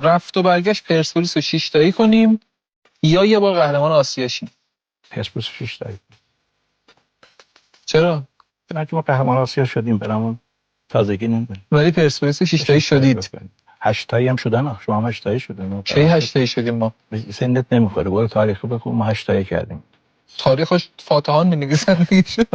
رفت و برگشت پرسپولیس رو 6 تایی کنیم یا یه بار قهرمان آسیا شیم؟ پرسپولیس 6 تایی. چرا؟ چون ما قهرمان آسیا شدیم برامون تازگی نمی‌کنه. ولی پرسپولیس 6 تایی شدید. 8 تایی هم شدن. شما هم 8 تایی شدین. کی 8 تایی شدیم ما؟ سنت نمیخوره. برو تاریخ بخون. ما 8 تایی کردیم. تاریخش فاتحان می‌نویسن دیگه.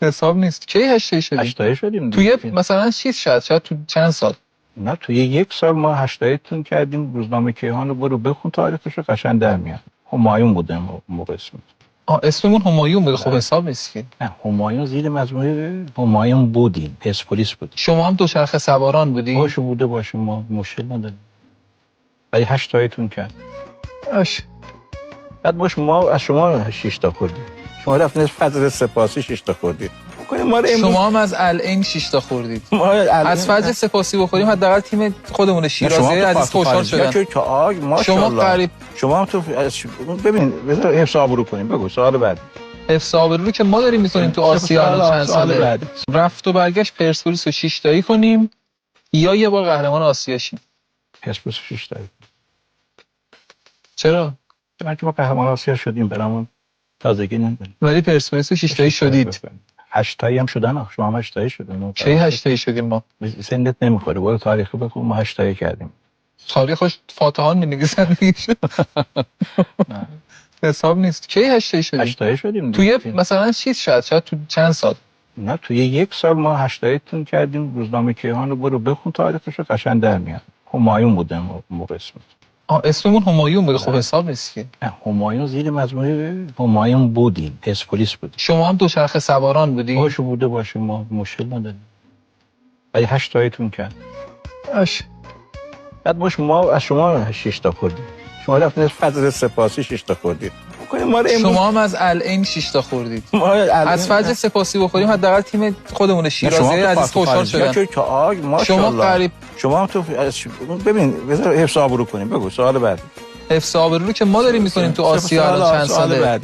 حساب نیست. کی 8 تایی شدیم؟ 8 تایی شدیم. توی مثلا شاید تو چند سال؟ نه توی یک سال ما 8 تاییتون کردیم. روزنامه کیهان رو برو بخون تاریخشو قشنگ در میاد. همایون بوده موقع اسم. اسممون همایون بود. خب حساب نیست که. نه همایون زیر مجموعه همایون بودیم. پرسپولیس بود. شما هم دوچرخه سواران بودی؟ باشه ما مشکل نداریم. ولی 8 تاییتون کرد. اش. بعد ما از شما 6 تا خوردیم. شما رفتین فجر سپاسی 6 تا خوردید. شما هم از العین 6 تا خوردید. از فجر سپاسی بخوریم حداقل تیم خودمون شیرازی عزیز خوشحال شدن. شما قریب شما هم تو ببین بذار حفظ آبرو کنیم. بگو سوال بعد. حفظ آبرو رو که ما داریم می‌کنیم تو آسیا چند ساله. رفت و برگشت پرسپولیس رو 6 تایی کنیم یا یه بار قهرمان آسیا شیم؟ پرسپولیس 6 تایی. چرا؟ چون ما قهرمان آسیا شدیم برامون تازگی نمی‌کنه. ولی پرسپولیس 6 تایی شدید. 8 تایی هم شدن. شما هم 8 تایی شدین. کی 8 تایی شدیم ما؟ سنت نمیخوره. برو تاریخ بخون. ما 8 تایی کردیم. تاریخش فاتحان می‌نویسن دیگه. حساب نیست. کی 8 تایی شدیم؟ 8 تایی شدیم. توی مثلا شاید تو چند سال؟ نه توی یک سال ما 8 تاییتون کردیم. روزنامه کیهان رو برو بخون تاریخشو قشنگ در میاد. همایون بوده موقع اسم. اسممون همایون بود. خب حساب نیست که. نه همایون زیر مجموعه همایون بودیم. پرسپولیس بود. شما هم دوچرخه سواران بودی؟ باشه ما مشکل نداریم. ولی 8 تاییتون کرد. اش. بعد ما از شما 6 تا خوردیم. شما رفتین فجر سپاسی 6 تا خوردید. شما هم از العین 6 تا خوردید. از فجر سپاسی بخوریم حداقل تیم خودمون شیرازی عزیز خوشحال شدن. شما قریب شما هم تو ببین بذار حفظ آبرو کنیم. بگو سوال بعد. حفظ آبرو رو که ما داریم می‌کنیم تو آسیا چند ساله.